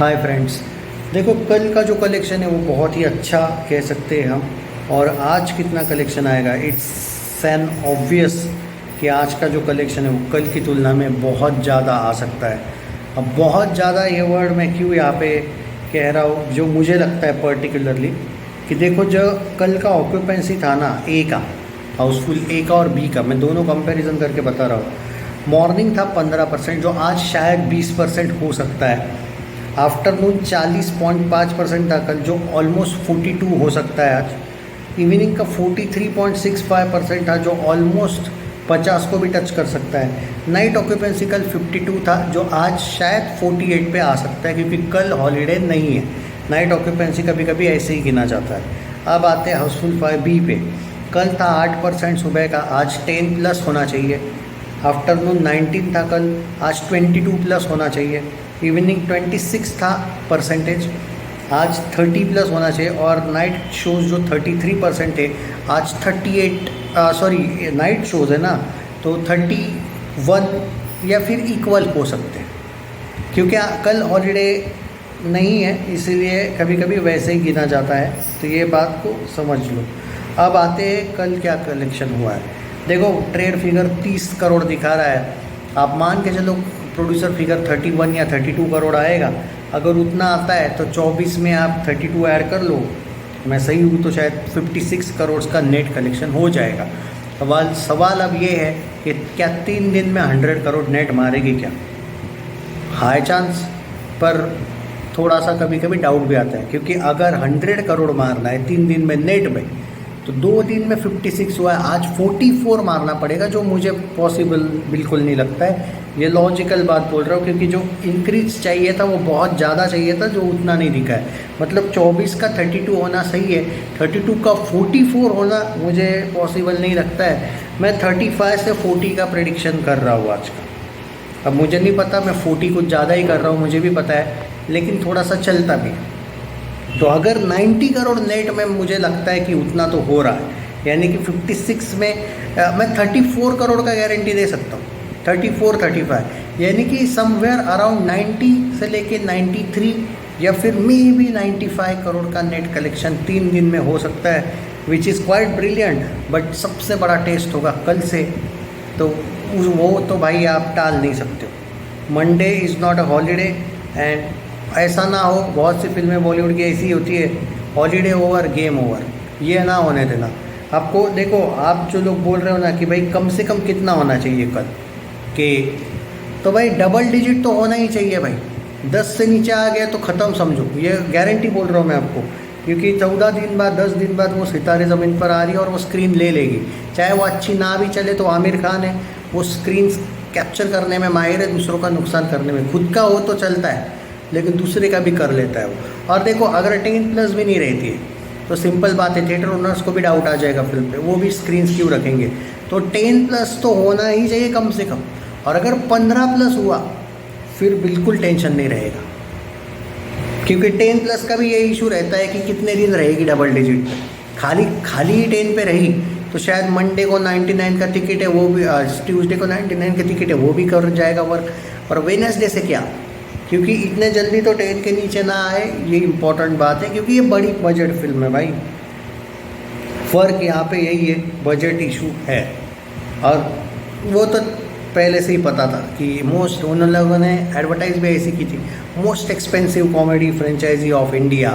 Hi friends. देखो, कल का जो कलेक्शन है वो बहुत ही अच्छा कह सकते हैं हम। और आज कितना कलेक्शन आएगा, इट्स एन ऑब्वियस कि आज का जो कलेक्शन है वो कल की तुलना में बहुत ज़्यादा आ सकता है। अब बहुत ज़्यादा ये वर्ड मैं क्यों यहाँ पे कह रहा हूँ, जो मुझे लगता है पर्टिकुलरली कि देखो, जो कल का ऑक्यूपेंसी था ना, ए का, हाउसफुल ए का और बी का, मैं दोनों कंपैरिजन करके बता रहा हूँ। मॉर्निंग था 15%, जो आज शायद 20% हो सकता है। आफ्टरनून 40.5% था कल, जो ऑलमोस्ट 42 हो सकता है आज। इवनिंग का 43.65% था, जो ऑलमोस्ट 50 को भी टच कर सकता है। नाइट ऑक्यूपेंसी कल 52 था, जो आज शायद 48 पे आ सकता है, क्योंकि कल हॉलीडे नहीं है। नाइट ऑक्यूपेंसी कभी कभी ऐसे ही गिना जाता है। अब आते हैं हाउसफुल 5B पे। कल था 8% सुबह का, आज 10+ होना चाहिए। आफ्टरनून 19 था कल, आज 22+ होना चाहिए। इवनिंग 26 था परसेंटेज, आज 30+ होना चाहिए। और नाइट शोज़ जो 33% है, आज 38, सॉरी नाइट शोज़ है ना, तो 31 या फिर इक्वल हो सकते हैं, क्योंकि कल हॉलीडे नहीं है, इसीलिए कभी कभी वैसे ही गिना जाता है। तो ये बात को समझ लो। अब आते हैं कल क्या कलेक्शन हुआ है। देखो, ट्रेड फिगर 30 करोड़ दिखा रहा है। आप मान के चलो प्रोड्यूसर फिगर 31 या 32 करोड़ आएगा। अगर उतना आता है तो 24 में आप 32 ऐड कर लो, मैं सही हूँ तो शायद 56 करोड़ का नेट कलेक्शन हो जाएगा। सवाल अब ये है कि क्या 3 दिन में 100 करोड़ नेट मारेगी क्या? हाई चांस, पर थोड़ा सा कभी कभी डाउट भी आता है, क्योंकि अगर 100 करोड़ मारना है 3 दिन में नेट में, तो 2 दिन में 56 हुआ है, आज 44 मारना पड़ेगा, जो मुझे पॉसिबल बिल्कुल नहीं लगता है। ये लॉजिकल बात बोल रहा हूँ, क्योंकि जो इंक्रीज चाहिए था वो बहुत ज़्यादा चाहिए था, जो उतना नहीं दिखा है। मतलब 24 का 32 होना सही है, 32 का 44 होना मुझे पॉसिबल नहीं लगता है। मैं 35 से 40 का प्रेडिक्शन कर रहा हूँ आज का। अब मुझे नहीं पता, मैं 40 कुछ ज़्यादा ही कर रहा हूँ, मुझे भी पता है, लेकिन थोड़ा सा चलता भी। तो अगर 90 करोड़ नेट में मुझे लगता है कि उतना तो हो रहा है, यानी कि 56 में मैं 34 करोड़ का गारंटी दे सकता हूँ। 34-35, यानी कि समवेयर अराउंड 90 से लेके 93 या फिर मे बी 95 करोड़ का नेट कलेक्शन 3 दिन में हो सकता है, which is quite brilliant. But सबसे बड़ा टेस्ट होगा कल से, तो वो तो भाई आप टाल नहीं सकते हो। Monday is not a holiday, and ऐसा ना हो, बहुत सी फिल्में बॉलीवुड की ऐसी होती है, हॉलीडे ओवर गेम ओवर, ये ना होने देना। आपको देखो, आप जो लोग बोल रहे हो ना कि भाई कम से कम कितना होना चाहिए कल के, तो भाई डबल डिजिट तो होना ही चाहिए भाई। 10 से नीचे आ गया तो ख़त्म समझो, ये गारंटी बोल रहा हूँ मैं आपको, क्योंकि 14 दिन बाद 10 दिन बाद वो सितारे ज़मीन पर आ रही है और वो स्क्रीन ले लेगी। चाहे वो अच्छी ना भी चले, तो आमिर खान है, वो स्क्रीन कैप्चर करने में माहिर है, दूसरों का नुकसान करने में। खुद का हो तो चलता है, लेकिन दूसरे का भी कर लेता है वो। और देखो, अगर 10+ भी नहीं रहती है तो सिंपल बात है, थिएटर ओनर्स को भी डाउट आ जाएगा फिल्म पे, वो भी स्क्रीन क्यों रखेंगे। तो 10+ तो होना ही चाहिए कम से कम। और अगर 15+ हुआ फिर बिल्कुल टेंशन नहीं रहेगा, क्योंकि 10+ का भी ये इशू रहता है कि कितने दिन रहेगी डबल डिजिट पे। खाली ही 10 पे रही तो शायद मंडे को 99 का टिकट है, वो भी ट्यूसडे को 99 का टिकट है, वो भी कर जाएगा वर्क। और वेडनेसडे से क्या, क्योंकि इतने जल्दी तो 10 के नीचे ना आए, ये इंपॉर्टेंट बात है, क्योंकि ये बड़ी बजट फिल्म है भाई। फ़र्क यहाँ पे यही है, बजट इशू है। और वो तो पहले से ही पता था कि मोस्ट, उन लोगों ने एडवर्टाइज भी ऐसी की थी, most expensive comedy franchise of India.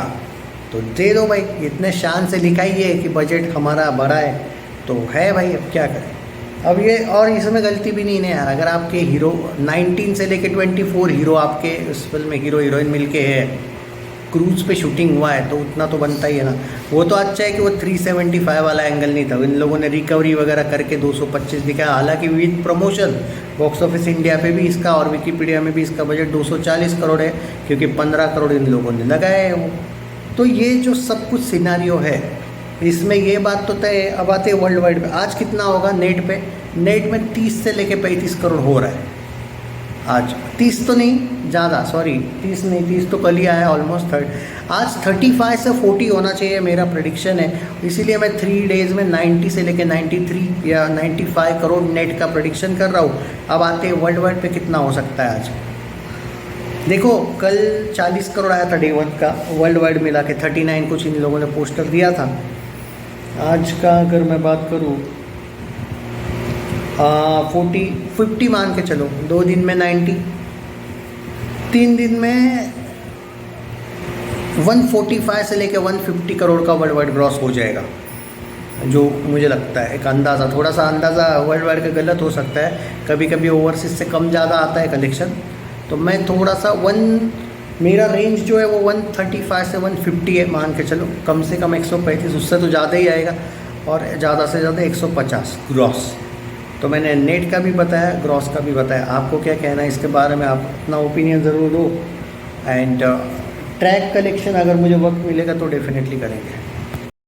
तो दे दो भाई, इतने शान से लिखा ही है कि बजट हमारा बड़ा है, तो है भाई, अब क्या करें। अब ये, और इसमें गलती भी नहीं है यार, अगर आपके हीरो 19 से लेके 24 हीरो आपके इस फिल्म में हीरो हीरोइन मिलके है, क्रूज पे शूटिंग हुआ है, तो उतना तो बनता ही है ना। वो तो अच्छा है कि वो 375 वाला एंगल नहीं था, इन लोगों ने रिकवरी वगैरह करके 225 दिखाया। हालांकि with promotion box office India पे भी इसका और विकीपीडिया में भी इसका बजट 240 करोड़ है, क्योंकि 15 करोड़ इन लोगों ने लगाया है वो। तो ये जो सब कुछ सिनारियो है, इसमें ये बात तो तय है। अब आते हैं वर्ल्ड वाइड पे, आज कितना होगा नेट पे। नेट में 30 से लेके 35 करोड़ हो रहा है आज। 30 तो नहीं, ज़्यादा, सॉरी 30 नहीं, 30 तो कल ही आया ऑलमोस्ट आज 35 से 40 होना चाहिए, मेरा प्रेडिक्शन है। इसीलिए मैं 3 डेज़ में 90 से लेके 93 या 95 करोड़ नेट का प्रेडिक्शन कर रहा हूँ। अब आते हैं वर्ल्ड वाइड पे कितना हो सकता है आज। देखो कल 40 करोड़ आया था डे वन का, वर्ल्ड वाइड मिला के 39 कुछ इन लोगों ने पोस्टर दिया था। आज का अगर मैं बात करूँ 50 मान के चलो, 2 दिन में 90, 3 दिन में 145 से लेकर 150 करोड़ का वर्ल्ड वाइड ग्रॉस हो जाएगा, जो मुझे लगता है एक अंदाज़ा, थोड़ा सा अंदाज़ा वर्ल्ड वाइड का गलत हो सकता है, कभी कभी ओवरसीज से कम ज़्यादा आता है कलेक्शन। तो मैं थोड़ा सा मेरा रेंज जो है वो 135 से 150 है, मान के चलो, कम से कम 135, उससे तो ज़्यादा ही आएगा, और ज़्यादा से ज़्यादा 150 ग्रॉस। तो मैंने नेट का भी बताया, ग्रॉस का भी बताया, आपको क्या कहना है इसके बारे में, आप अपना ओपिनियन ज़रूर दो। एंड ट्रैक कलेक्शन अगर मुझे वक्त मिलेगा तो डेफिनेटली करेंगे।